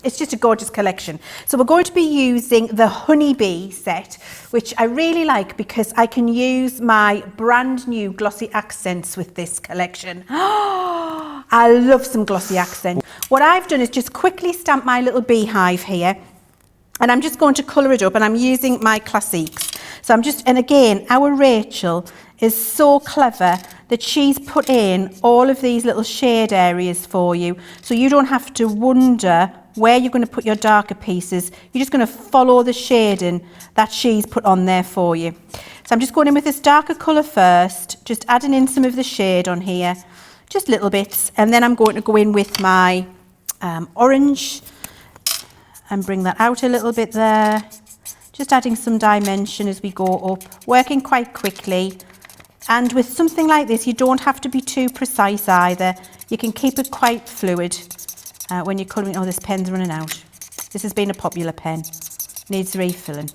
It's just a gorgeous collection. So we're going to be using the Honeybee set, which I really like because I can use my brand new glossy accents with this collection. I love some glossy accents. What I've done is just quickly stamp my little beehive here, and I'm just going to colour it up, and I'm using my Classiques. So I'm just, and again, our Rachel is so clever that she's put in all of these little shade areas for you, so you don't have to wonder where you're going to put your darker pieces. You're just going to follow the shading that she's put on there for you. So I'm just going in with this darker colour first, just adding in some of the shade on here, just little bits, and then I'm going to go in with my orange and bring that out a little bit there, just adding some dimension as we go up, working quite quickly. And with something like this, you don't have to be too precise either. You can keep it quite fluid when you're colouring. Oh, this pen's running out. This has been a popular pen. Needs refilling.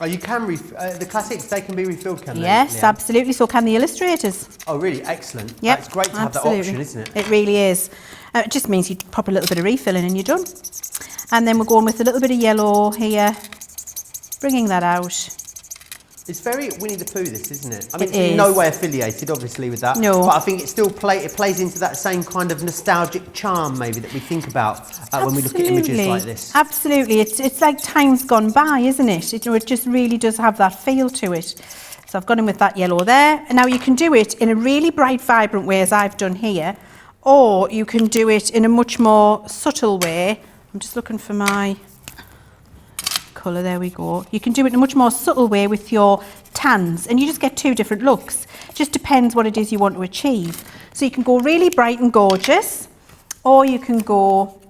Oh, you can the Classics, they can be refilled, can they? Yes, absolutely. So can the illustrators. Oh, really? Excellent. Yep, it's great to have that option, isn't it? It really is. It just means you pop a little bit of refilling and you're done. And then we're going with a little bit of yellow here, bringing that out. It's very Winnie the Pooh, this, isn't it? I mean, it's in no way affiliated, obviously, with that. No. But I think it still plays into that same kind of nostalgic charm, maybe, that we think about when we look at images like this. Absolutely. It's like time's gone by, isn't it? It just really does have that feel to it. So I've gone in with that yellow there. And now you can do it in a really bright, vibrant way, as I've done here, or you can do it in a much more subtle way. I'm just looking for my colour, there we go. You can do it in a much more subtle way with your tans, and you just get two different looks. It just depends what it is you want to achieve. So you can go really bright and gorgeous, or you can go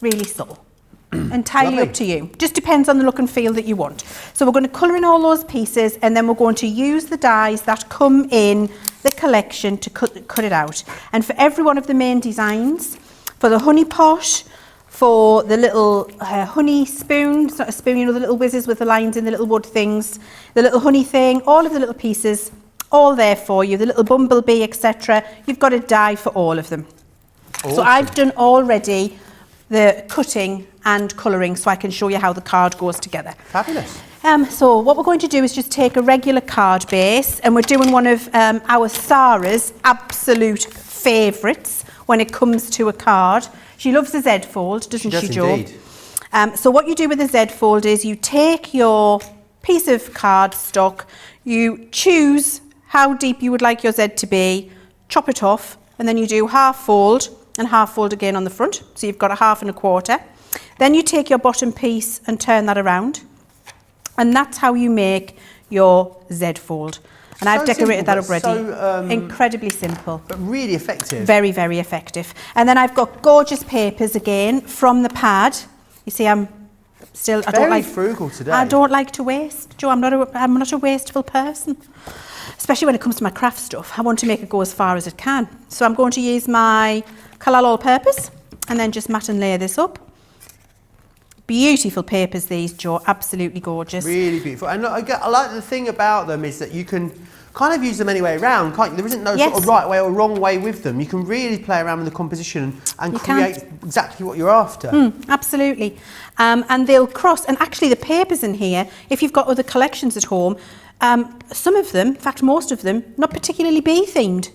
really subtle. Entirely up to you. Just depends on the look and feel that you want. So we're going to colour in all those pieces, and then we're going to use the dies that come in the collection to cut it out. And for every one of the main designs, for the honey pot, for the little honey spoon, sort of spoon, you know, the little whizzes with the lines in the little wood things, the little honey thing, all of the little pieces, all there for you, the little bumblebee, etc. You've got a die for all of them. Awesome. So I've done already the cutting and colouring, so I can show you how the card goes together. Fabulous. So what we're going to do is just take a regular card base, and we're doing one of our Sarah's absolute favourites when it comes to a card. She loves the Z fold, doesn't she, Jo? Indeed. So what you do with the Z fold is you take your piece of cardstock, you choose how deep you would like your Z to be, chop it off, and then you do half fold and half fold again on the front. So you've got a half and a quarter. Then you take your bottom piece and turn that around. And that's how you make your Z fold. And I've decorated that up ready. So, incredibly simple. But really effective. Very, very effective. And then I've got gorgeous papers again from the pad. You see, I'm still... Very frugal today. I don't like to waste. Jo, I'm not a wasteful person. Especially when it comes to my craft stuff. I want to make it go as far as it can. So I'm going to use my Collal All-Purpose and then just mat and layer this up. Beautiful papers, these, Jo. Absolutely gorgeous. Really beautiful. And I like the thing about them is that you can kind of use them any way around, can't you? There isn't no sort of right way or wrong way with them. You can really play around with the composition and create exactly what you're after. Absolutely. And they'll cross, and actually the papers in here, if you've got other collections at home, some of them, in fact most of them, not particularly bee themed.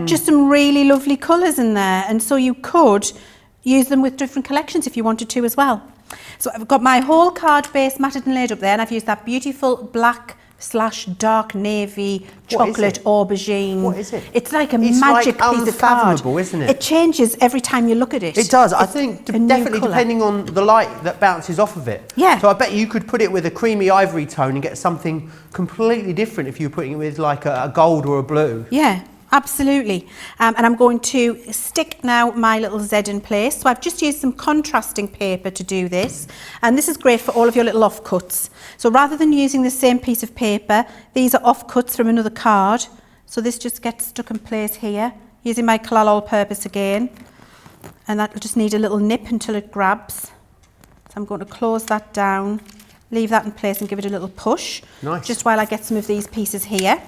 Just some really lovely colours in there, and so you could use them with different collections if you wanted to as well. So I've got my whole card base matted and laid up there, and I've used that beautiful black / dark navy chocolate aubergine. What is it? It's like a magic piece of card. Isn't it? It changes every time you look at it. It does. I think definitely depending on the light that bounces off of it. Yeah. So I bet you could put it with a creamy ivory tone and get something completely different if you were putting it with like a gold or a blue. Yeah. Absolutely. And I'm going to stick now my little Z in place. So I've just used some contrasting paper to do this. And this is great for all of your little offcuts. So rather than using the same piece of paper, these are offcuts from another card. So this just gets stuck in place here, using my Collal All-Purpose again. And that will just need a little nip until it grabs. So I'm going to close that down, leave that in place and give it a little push. Nice. Just while I get some of these pieces here.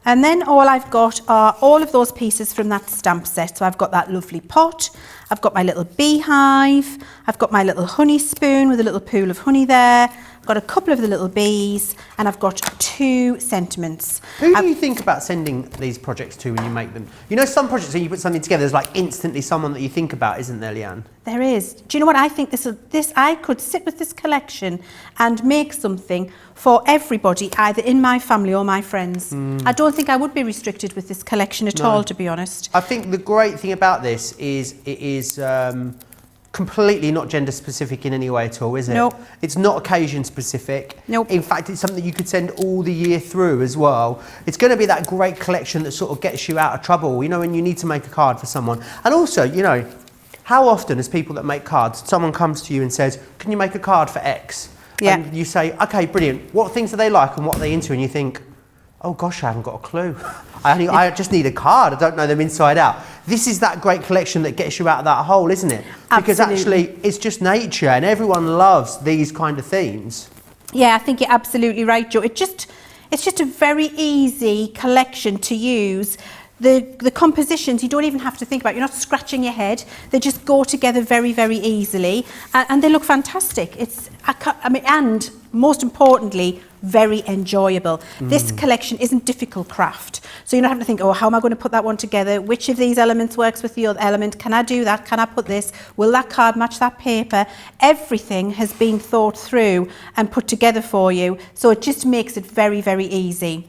And then all I've got are all of those pieces from that stamp set. So I've got that lovely pot, I've got my little beehive, I've got my little honey spoon with a little pool of honey there, I've got a couple of the little bees, and I've got 2 sentiments. Who do you think about sending these projects to when you make them? You know, some projects when you put something together, there's like instantly someone that you think about, isn't there, Leanne? There is. Do you know what I think? I could sit with this collection and make something for everybody, either in my family or my friends. I don't think I would be restricted with this collection at all, to be honest. I think the great thing about this is it is completely not gender specific in any way at all, is it? Nope. It's not occasion specific. Nope. In fact, it's something you could send all the year through as well. It's going to be that great collection that sort of gets you out of trouble, you know, when you need to make a card for someone. And also, you know, how often as people that make cards, someone comes to you and says, can you make a card for X? Yeah. And you say, okay, brilliant. What things are they like and what are they into? And you think, oh gosh, I haven't got a clue. I just need a card. I don't know them inside out. This is that great collection that gets you out of that hole, isn't it? Because Absolutely. actually, it's just nature and everyone loves these kind of themes. Yeah, I think you're absolutely right, Joe. It's just a very easy collection to use. The compositions, you don't even have to think about. You're not scratching your head. They just go together very, very easily. And they look fantastic. And most importantly, very enjoyable. This collection isn't difficult craft. So you're not having to think, oh, how am I going to put that one together? Which of these elements works with the other element? Can I do that? Can I put this? Will that card match that paper? Everything has been thought through and put together for you. So it just makes it very, very easy.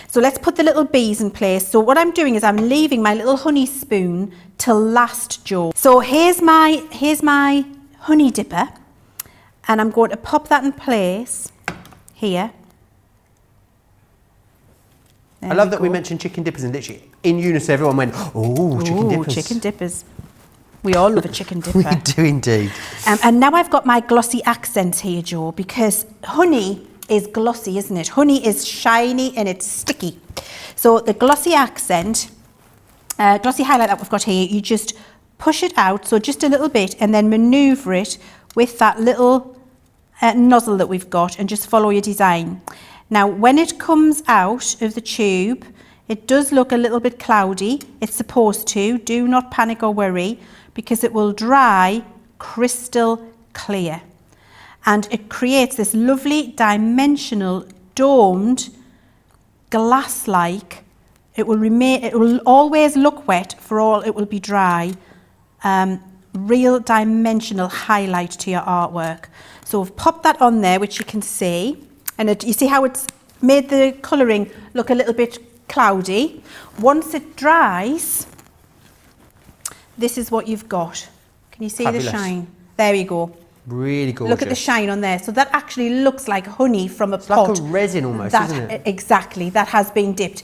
So let's put the little bees in place. So what I'm doing is I'm leaving my little honey spoon till last, Joe. So here's my honey dipper, and I'm going to pop that in place here. I love that we mentioned chicken dippers and literally in unison everyone went, oh, chicken dippers. Chicken dippers. We all love a chicken dipper. We do indeed. And now I've got my glossy accents here, Joe, because honey is glossy, isn't it? Honey is shiny and it's sticky. So the glossy accent, glossy highlight that we've got here, you just push it out, so just a little bit, and then manoeuvre it with that little nozzle that we've got, and just follow your design. Now, when it comes out of the tube, it does look a little bit cloudy. It's supposed to. Do not panic or worry, because it will dry crystal clear. And it creates this lovely dimensional domed glass-like. It will always look wet for all it will be dry. Real dimensional highlight to your artwork. So we've popped that on there, which you can see, and you see how it's made the colouring look a little bit cloudy. Once it dries, this is what you've got. Can you see Fabulous. the shine? There you go. Really gorgeous. Look at the shine on there. So that actually looks like honey from a pot. It's like a resin almost, isn't it? Exactly, that has been dipped.